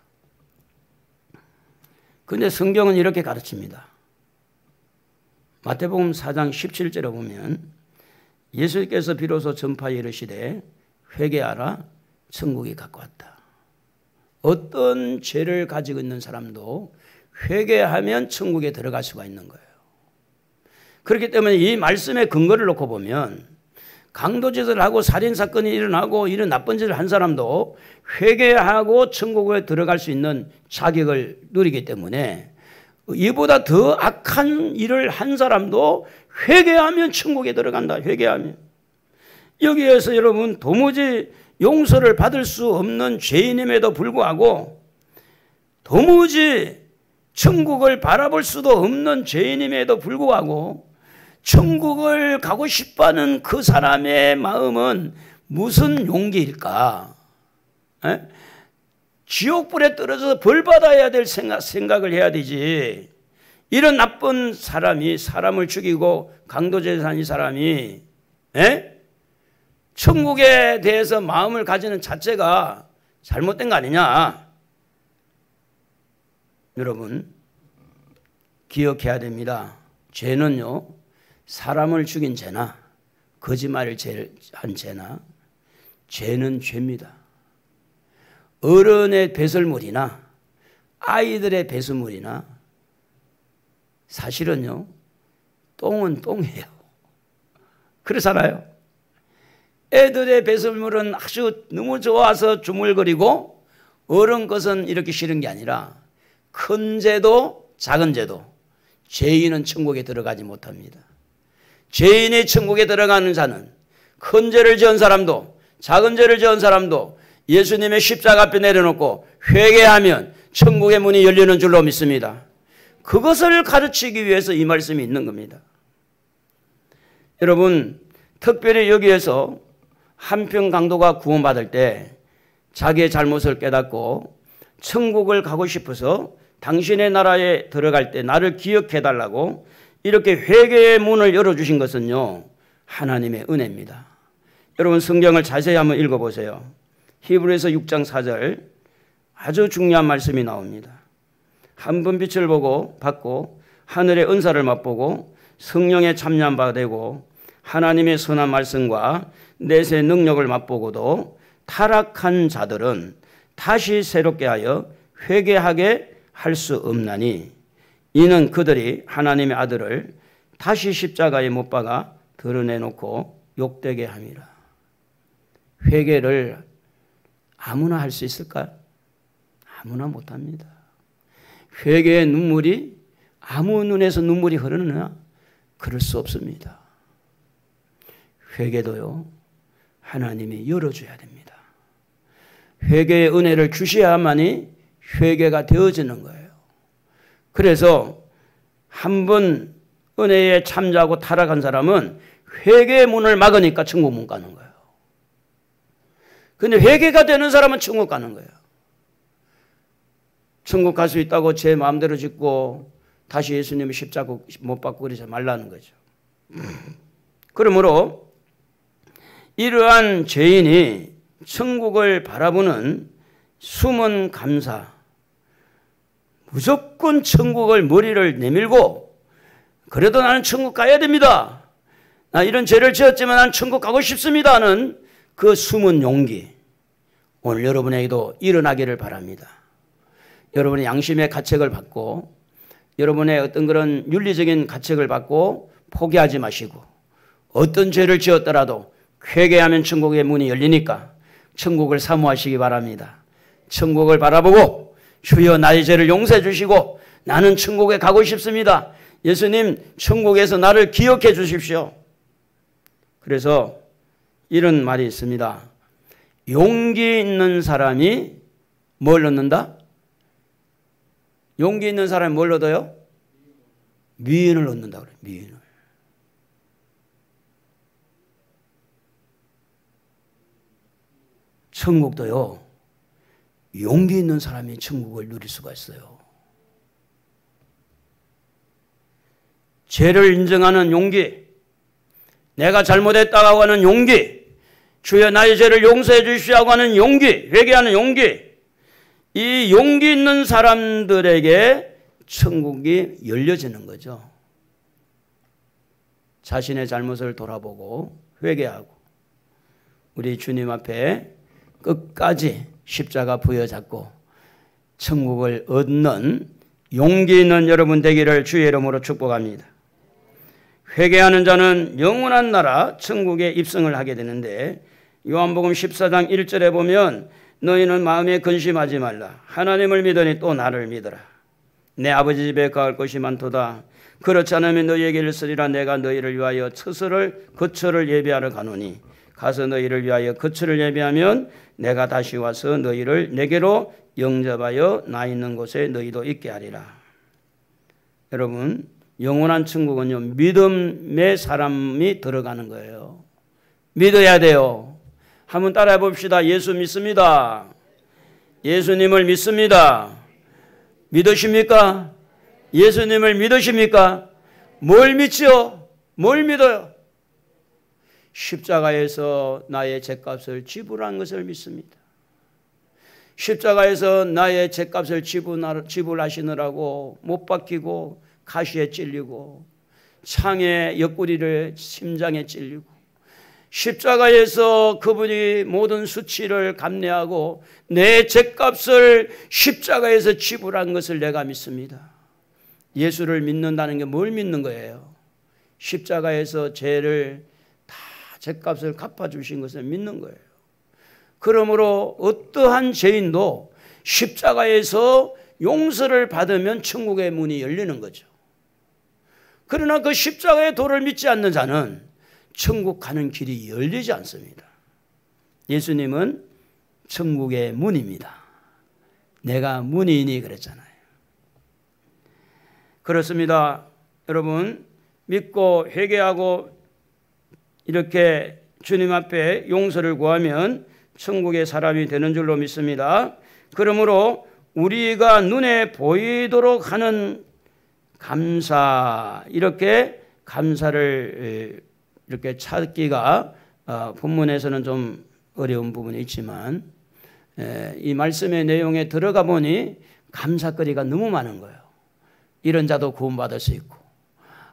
그런데 성경은 이렇게 가르칩니다. 마태복음 4장 17절에 보면 예수께서 비로소 전파에 이르시되 회개하라 천국이 가까웠다. 어떤 죄를 가지고 있는 사람도 회개하면 천국에 들어갈 수가 있는 거예요. 그렇기 때문에 이 말씀의 근거를 놓고 보면 강도짓을 하고 살인사건이 일어나고 이런 나쁜 짓을 한 사람도 회개하고 천국에 들어갈 수 있는 자격을 누리기 때문에 이보다 더 악한 일을 한 사람도 회개하면 천국에 들어간다. 회개하면. 여기에서 여러분 도무지 용서를 받을 수 없는 죄인임에도 불구하고 도무지 천국을 바라볼 수도 없는 죄인임에도 불구하고 천국을 가고 싶어하는 그 사람의 마음은 무슨 용기일까? 에? 지옥불에 떨어져서 벌 받아야 될 생각을 해야 되지. 이런 나쁜 사람이 사람을 죽이고 강도죄를 한 이 사람이 천국에 대해서 마음을 가지는 자체가 잘못된 거 아니냐? 여러분 기억해야 됩니다. 죄는요, 사람을 죽인 죄나 거짓말을 한 죄나 죄는 죄입니다. 어른의 배설물이나 아이들의 배설물이나 사실은요, 똥은 똥이에요. 그렇잖아요. 애들의 배설물은 아주 너무 좋아서 주물거리고 어른 것은 이렇게 싫은 게 아니라 큰 죄도 작은 죄도 죄인은 천국에 들어가지 못합니다. 죄인이 천국에 들어가는 자는 큰 죄를 지은 사람도 작은 죄를 지은 사람도 예수님의 십자가 앞에 내려놓고 회개하면 천국의 문이 열리는 줄로 믿습니다. 그것을 가르치기 위해서 이 말씀이 있는 겁니다. 여러분 특별히 여기에서 한평 강도가 구원받을 때 자기의 잘못을 깨닫고 천국을 가고 싶어서 당신의 나라에 들어갈 때 나를 기억해달라고 이렇게 회개의 문을 열어주신 것은요, 하나님의 은혜입니다. 여러분 성경을 자세히 한번 읽어보세요. 히브리서 6장 4절 아주 중요한 말씀이 나옵니다. 한 번 빛을 보고 받고 하늘의 은사를 맛보고 성령의 참여한 바 되고 하나님의 선한 말씀과 내세 능력을 맛보고도 타락한 자들은 다시 새롭게 하여 회개하게 할 수 없나니 이는 그들이 하나님의 아들을 다시 십자가에 못 박아 드러내놓고 욕되게 함이라. 회개를 아무나 할 수 있을까요? 아무나 못합니다. 회개의 눈물이 아무 눈에서 눈물이 흐르느냐? 그럴 수 없습니다. 회개도요, 하나님이 열어줘야 됩니다. 회개의 은혜를 주셔야만이 회개가 되어지는 거예요. 그래서 한 번 은혜에 참여하고 타락한 사람은 회개의 문을 막으니까 천국 못 가는 거예요. 그런데 회개가 되는 사람은 천국 가는 거예요. 천국 갈 수 있다고 제 마음대로 짓고 다시 예수님의 십자가 못 받고 그러지 말라는 거죠. 그러므로 이러한 죄인이 천국을 바라보는 숨은 감사, 무조건 천국을 머리를 내밀고 그래도 나는 천국 가야 됩니다. 나 이런 죄를 지었지만 나는 천국 가고 싶습니다 하는 그 숨은 용기, 오늘 여러분에게도 일어나기를 바랍니다. 여러분의 양심의 가책을 받고 여러분의 어떤 그런 윤리적인 가책을 받고 포기하지 마시고 어떤 죄를 지었더라도 회개하면 천국의 문이 열리니까 천국을 사모하시기 바랍니다. 천국을 바라보고 주여 나의 죄를 용서해 주시고 나는 천국에 가고 싶습니다. 예수님 천국에서 나를 기억해 주십시오. 그래서 이런 말이 있습니다. 용기 있는 사람이 뭘 얻는다? 용기 있는 사람이 뭘 얻어요? 미인을 얻는다 그래요. 미인을. 천국도요, 용기 있는 사람이 천국을 누릴 수가 있어요. 죄를 인정하는 용기, 내가 잘못했다고 하는 용기, 주여 나의 죄를 용서해 주시라고 하는 용기, 회개하는 용기, 이 용기 있는 사람들에게 천국이 열려지는 거죠. 자신의 잘못을 돌아보고 회개하고 우리 주님 앞에 끝까지 십자가 부여잡고 천국을 얻는 용기 있는 여러분 되기를 주의 이름으로 축복합니다. 회개하는 자는 영원한 나라 천국에 입성을 하게 되는데, 요한복음 14장 1절에 보면 너희는 마음에 근심하지 말라. 하나님을 믿으니 또 나를 믿어라. 내 아버지 집에 가을 곳이 많도다. 그렇지 않으면 너희에게 이르으리라. 내가 너희를 위하여 거처를 예비하러 가노니 가서 너희를 위하여 거처를 예비하면 내가 다시 와서 너희를 내게로 영접하여 나 있는 곳에 너희도 있게 하리라. 여러분, 영원한 천국은요, 믿음의 사람이 들어가는 거예요. 믿어야 돼요. 한번 따라해 봅시다. 예수 믿습니다. 예수님을 믿습니다. 믿으십니까? 예수님을 믿으십니까? 뭘 믿지요? 뭘 믿어요? 십자가에서 나의 죄값을 지불한 것을 믿습니다. 십자가에서 나의 죄값을 지불하시느라고 못 박히고 가시에 찔리고 창에 옆구리를 심장에 찔리고 십자가에서 그분이 모든 수치를 감내하고 내 죄값을 십자가에서 지불한 것을 내가 믿습니다. 예수를 믿는다는 게 뭘 믿는 거예요? 십자가에서 죄를 다 죄값을 갚아주신 것을 믿는 거예요. 그러므로 어떠한 죄인도 십자가에서 용서를 받으면 천국의 문이 열리는 거죠. 그러나 그 십자가의 도를 믿지 않는 자는 천국 가는 길이 열리지 않습니다. 예수님은 천국의 문입니다. 내가 문이니 그랬잖아요. 그렇습니다. 여러분, 믿고 회개하고 이렇게 주님 앞에 용서를 구하면 천국의 사람이 되는 줄로 믿습니다. 그러므로 우리가 눈에 보이도록 하는 감사, 이렇게 감사를 이렇게 찾기가 본문에서는 좀 어려운 부분이 있지만 이 말씀의 내용에 들어가 보니 감사거리가 너무 많은 거예요. 이런 자도 구원받을 수 있고,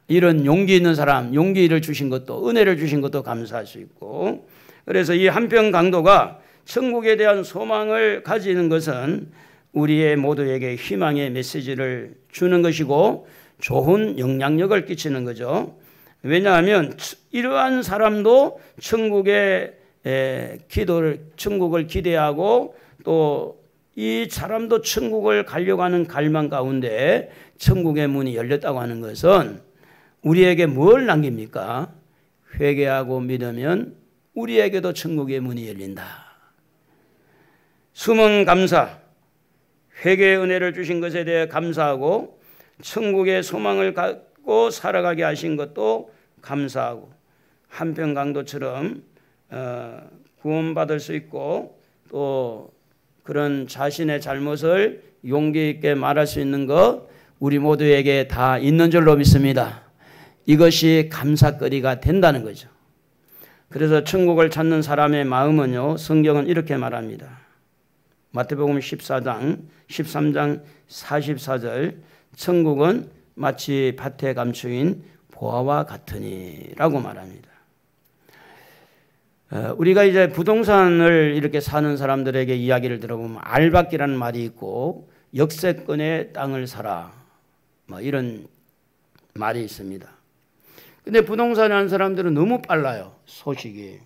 이런 용기 있는 사람, 용기를 주신 것도, 은혜를 주신 것도 감사할 수 있고, 그래서 이 한편 강도가 천국에 대한 소망을 가지는 것은 우리의 모두에게 희망의 메시지를 주는 것이고 좋은 영향력을 끼치는 거죠. 왜냐하면 이러한 사람도 천국을 기대하고 또 이 사람도 천국을 가려고 하는 갈망 가운데 천국의 문이 열렸다고 하는 것은 우리에게 뭘 남깁니까? 회개하고 믿으면 우리에게도 천국의 문이 열린다. 숨은 감사, 회개의 은혜를 주신 것에 대해 감사하고 천국의 소망을 갖고 살아가게 하신 것도 감사하고, 한편 강도처럼 구원받을 수 있고 또 그런 자신의 잘못을 용기 있게 말할 수 있는 것 우리 모두에게 다 있는 줄로 믿습니다. 이것이 감사거리가 된다는 거죠. 그래서 천국을 찾는 사람의 마음은요, 성경은 이렇게 말합니다. 마태복음 14장 13장 44절, 천국은 마치 밭에 감추인 보화와 같으니 라고 말합니다. 우리가 이제 부동산을 이렇게 사는 사람들에게 이야기를 들어보면 알박기라는 말이 있고 역세권의 땅을 사라, 뭐 이런 말이 있습니다. 근데 부동산을 하는 사람들은 너무 빨라요. 소식이.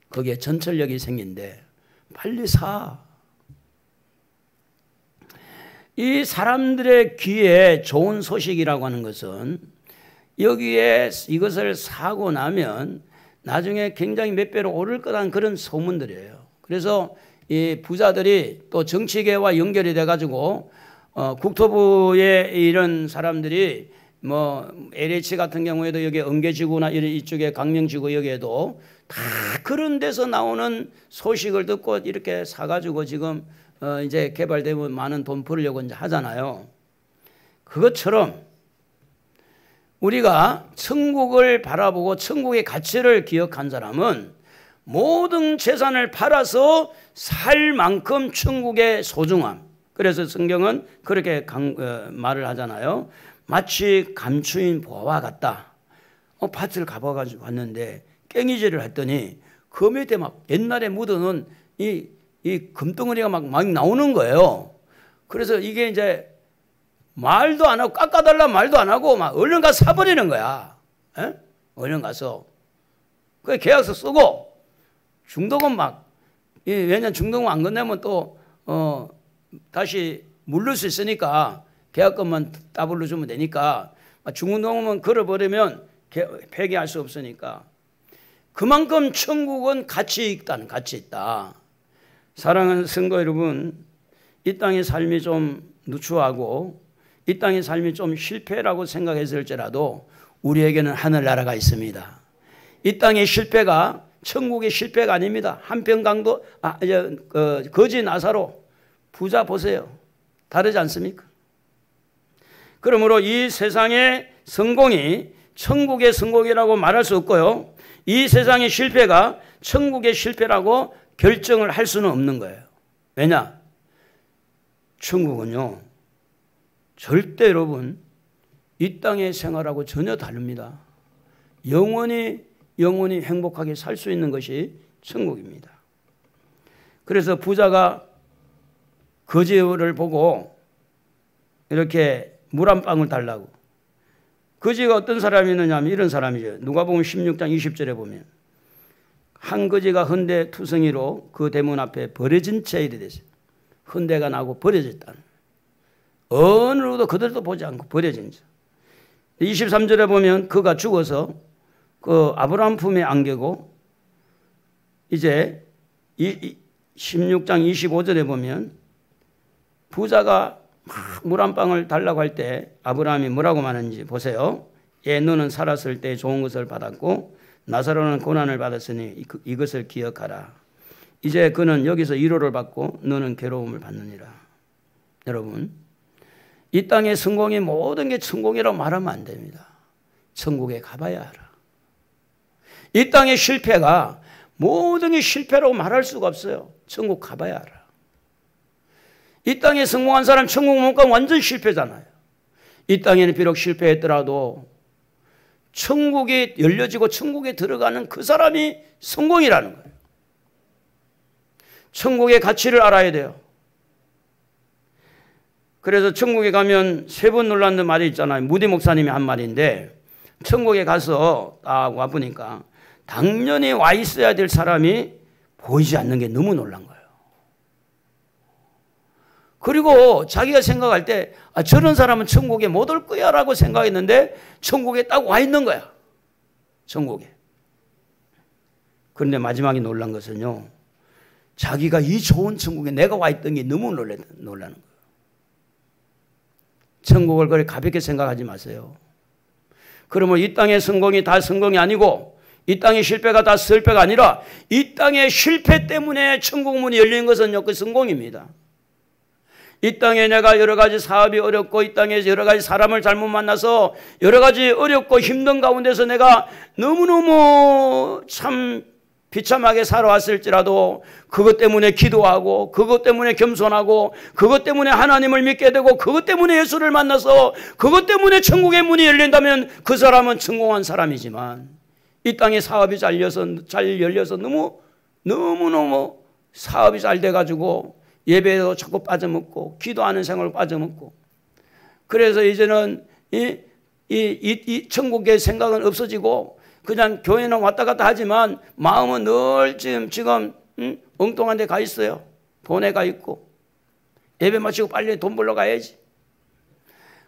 거기에 전철역이 생긴데 빨리 사. 이 사람들의 귀에 좋은 소식이라고 하는 것은 여기에 이것을 사고 나면 나중에 굉장히 몇 배로 오를 거라는 그런 소문들이에요. 그래서 이 부자들이 또 정치계와 연결이 돼가지고 국토부에 이런 사람들이 뭐 LH 같은 경우에도 여기 은계지구나 이쪽에 강명지구 여기에도 다 그런 데서 나오는 소식을 듣고 이렇게 사가지고 지금 이제 개발되면 많은 돈 벌려고 이제 하잖아요. 그것처럼 우리가 천국을 바라보고 천국의 가치를 기억한 사람은 모든 재산을 팔아서 살 만큼 천국의 소중함. 그래서 성경은 그렇게 말을 하잖아요. 마치 감추인 보화와 같다. 밭을 가봐가지고 왔는데 깽이질을 했더니 그 밑에 막 옛날에 묻어놓은 이 금덩어리가 막 나오는 거예요. 그래서 이게 이제 말도 안 하고 깎아달라 말도 안 하고 막 얼른 가서 사버리는 거야. 에? 얼른 가서. 그 계약서 쓰고 중도금 막 왜냐면 중도금 안 건네면 또 다시 물릴 수 있으니까 계약금만 따블로 주면 되니까 중도금은 걸어버리면 폐기할 수 없으니까 그만큼 천국은 가치 있다는 가치 있다. 사랑하는 성도 여러분, 이 땅의 삶이 좀 누추하고 이 땅의 삶이 좀 실패라고 생각했을지라도 우리에게는 하늘나라가 있습니다. 이 땅의 실패가 천국의 실패가 아닙니다. 한평강도 거지 나사로 부자 보세요. 다르지 않습니까? 그러므로 이 세상의 성공이 천국의 성공이라고 말할 수 없고요. 이 세상의 실패가 천국의 실패라고 결정을 할 수는 없는 거예요. 왜냐? 천국은요, 절대 여러분 이 땅의 생활하고 전혀 다릅니다. 영원히 행복하게 살 수 있는 것이 천국입니다. 그래서 부자가 거지를 보고 이렇게 물 한 방울 달라고. 거지가 어떤 사람이느냐 하면 이런 사람이죠. 누가복음 16장 20절에 보면 한 거지가 헌데 투성이로 그 대문 앞에 버려진 채 이래 됐어요. 헌데가 나고 버려졌다는. 어느 누구도 그들도 보지 않고 버려진 채. 23절에 보면 그가 죽어서 그 아브라함 품에 안기고 이제 16장 25절에 보면 부자가 물 한 방울 달라고 할 때 아브라함이 뭐라고 말하는지 보세요. 예, 너는 살았을 때 좋은 것을 받았고 나사로는 고난을 받았으니 이것을 기억하라. 이제 그는 여기서 위로를 받고 너는 괴로움을 받느니라. 여러분, 이 땅의 성공이 모든 게 천국이라고 말하면 안 됩니다. 천국에 가봐야 알아. 이 땅의 실패가 모든 게 실패라고 말할 수가 없어요. 천국 가봐야 알아. 이 땅에 성공한 사람 천국 못 가면 완전 실패잖아요. 이 땅에는 비록 실패했더라도 천국이 열려지고 천국에 들어가는 그 사람이 성공이라는 거예요. 천국의 가치를 알아야 돼요. 그래서 천국에 가면 세 번 놀라는 말이 있잖아요. 무디 목사님이 한 말인데 천국에 가서 딱 와보니까 당연히 와 있어야 될 사람이 보이지 않는 게 너무 놀란 거예요. 그리고 자기가 생각할 때 저런 사람은 천국에 못 올 거야 라고 생각했는데 천국에 딱 와 있는 거야. 천국에. 그런데 마지막에 놀란 것은요, 자기가 이 좋은 천국에 내가 와 있던 게 너무 놀라는 거예요. 천국을 그렇게 가볍게 생각하지 마세요. 그러면 이 땅의 성공이 다 성공이 아니고 이 땅의 실패가 다 실패가 아니라 이 땅의 실패 때문에 천국 문이 열린 것은요, 그 성공입니다. 이 땅에 내가 여러 가지 사업이 어렵고 이 땅에 여러 가지 사람을 잘못 만나서 여러 가지 어렵고 힘든 가운데서 내가 너무너무 참 비참하게 살아왔을지라도 그것 때문에 기도하고 그것 때문에 겸손하고 그것 때문에 하나님을 믿게 되고 그것 때문에 예수를 만나서 그것 때문에 천국의 문이 열린다면 그 사람은 성공한 사람이지만 이 땅에 사업이 잘 열려서 너무너무 사업이 잘 돼가지고 예배에도 자꾸 빠져먹고 기도하는 생활을 빠져먹고 그래서 이제는 이 천국의 생각은 없어지고 그냥 교회는 왔다 갔다 하지만 마음은 늘 지금 엉뚱한 데 가 있어요. 돈에 가 있고 예배 마치고 빨리 돈 벌러 가야지.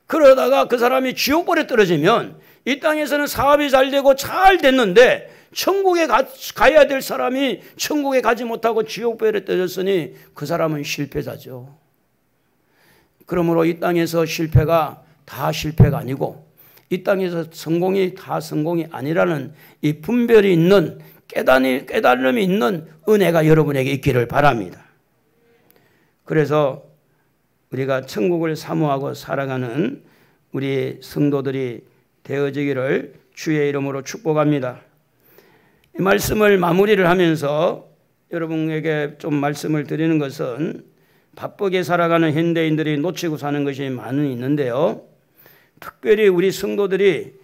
그러다가 그 사람이 지옥불에 떨어지면 이 땅에서는 사업이 잘 되고 잘 됐는데 천국에 가야 될 사람이 천국에 가지 못하고 지옥불에 떨어졌으니 그 사람은 실패자죠. 그러므로 이 땅에서 실패가 다 실패가 아니고 이 땅에서 성공이 다 성공이 아니라는 이 분별이 있는 깨달음이 있는 은혜가 여러분에게 있기를 바랍니다. 그래서 우리가 천국을 사모하고 살아가는 우리 성도들이 되어지기를 주의 이름으로 축복합니다. 이 말씀을 마무리를 하면서 여러분에게 좀 말씀을 드리는 것은 바쁘게 살아가는 현대인들이 놓치고 사는 것이 많이 있는데요. 특별히 우리 성도들이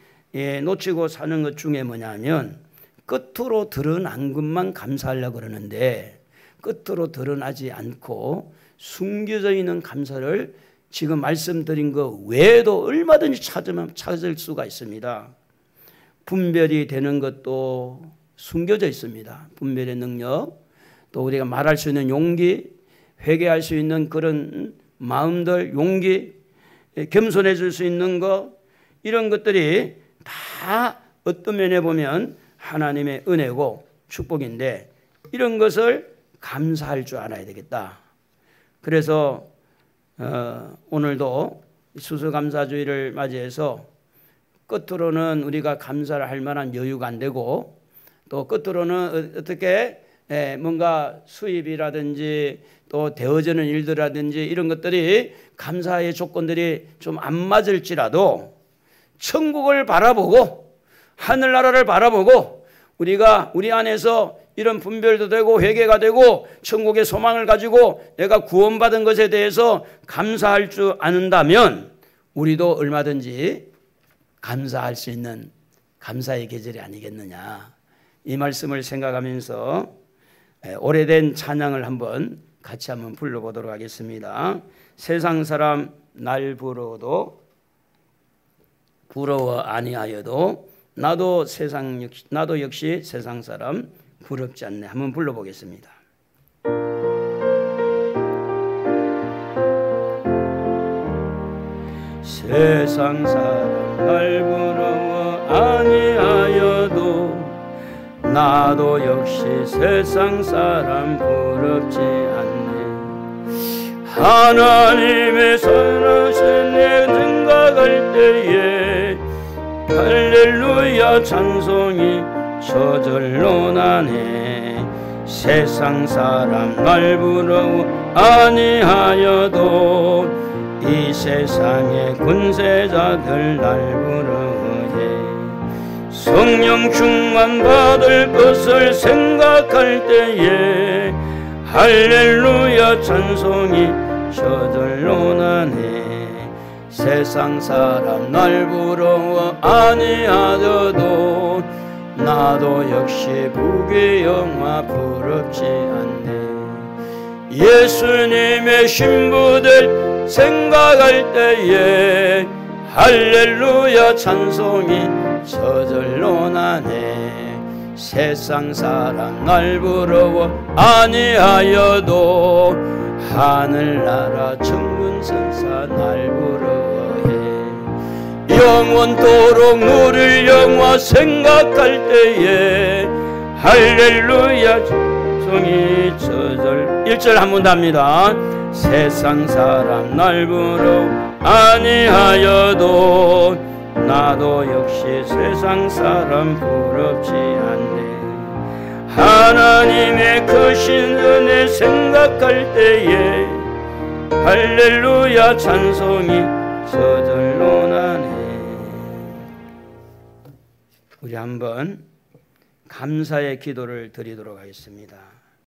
놓치고 사는 것 중에 뭐냐면 끝으로 드러난 것만 감사하려고 그러는데 끝으로 드러나지 않고 숨겨져 있는 감사를 지금 말씀드린 것 외에도 얼마든지 찾을 수가 있습니다. 분별이 되는 것도 숨겨져 있습니다. 분별의 능력, 또 우리가 말할 수 있는 용기, 회개할 수 있는 그런 마음들, 용기, 겸손해질 수 있는 것, 이런 것들이 다 어떤 면에 보면 하나님의 은혜고 축복인데 이런 것을 감사할 줄 알아야 되겠다. 그래서 오늘도 수수감사주의를 맞이해서 끝으로는 우리가 감사를 할 만한 여유가 안 되고 또 끝으로는 어떻게 뭔가 수입이라든지 또 되어지는 일들이라든지 이런 것들이 감사의 조건들이 좀 안 맞을지라도 천국을 바라보고 하늘나라를 바라보고 우리가 우리 안에서 이런 분별도 되고 회개가 되고 천국의 소망을 가지고 내가 구원받은 것에 대해서 감사할 줄 아는다면 우리도 얼마든지 감사할 수 있는 감사의 계절이 아니겠느냐, 이 말씀을 생각하면서 오래된 찬양을 같이 한번 불러보도록 하겠습니다. 세상 사람 날 부러워도 부러워 아니하여도 나도 역시 세상 사람 부럽지 않네. 한번 불러보겠습니다. 세상 사람 날 부러워 아니하여도 나도 역시 세상 사람 부럽지 않네. 하나님의 선하신 내 생각할 때에 할렐루야 찬송이 저절로 나네. 세상 사람 날 부러워 아니하여도 이 세상의 군세자들 날 부러워해. 성령 충만 받을 것을 생각할 때에 할렐루야 찬송이 저절로 나네. 세상 사람 날 부러워 아니하여도 나도 역시 북의 영화 부럽지 않네. 예수님의 신부들 생각할 때에 할렐루야 찬송이 저절로 나네. 세상 사람 날 부러워 아니하여도 하늘나라 천군천사 날 부러워해. 영원토록 누릴 영화 생각할 때에 할렐루야 찬송이 저절 1절 한 번 더 합니다. 세상 사람 날 부러워 아니하여도 나도 역시 세상 사람 부럽지 않네. 하나님의 크신 은혜 생각할 때에 할렐루야 찬송이 저절로 나네. 우리 한번 감사의 기도를 드리도록 하겠습니다.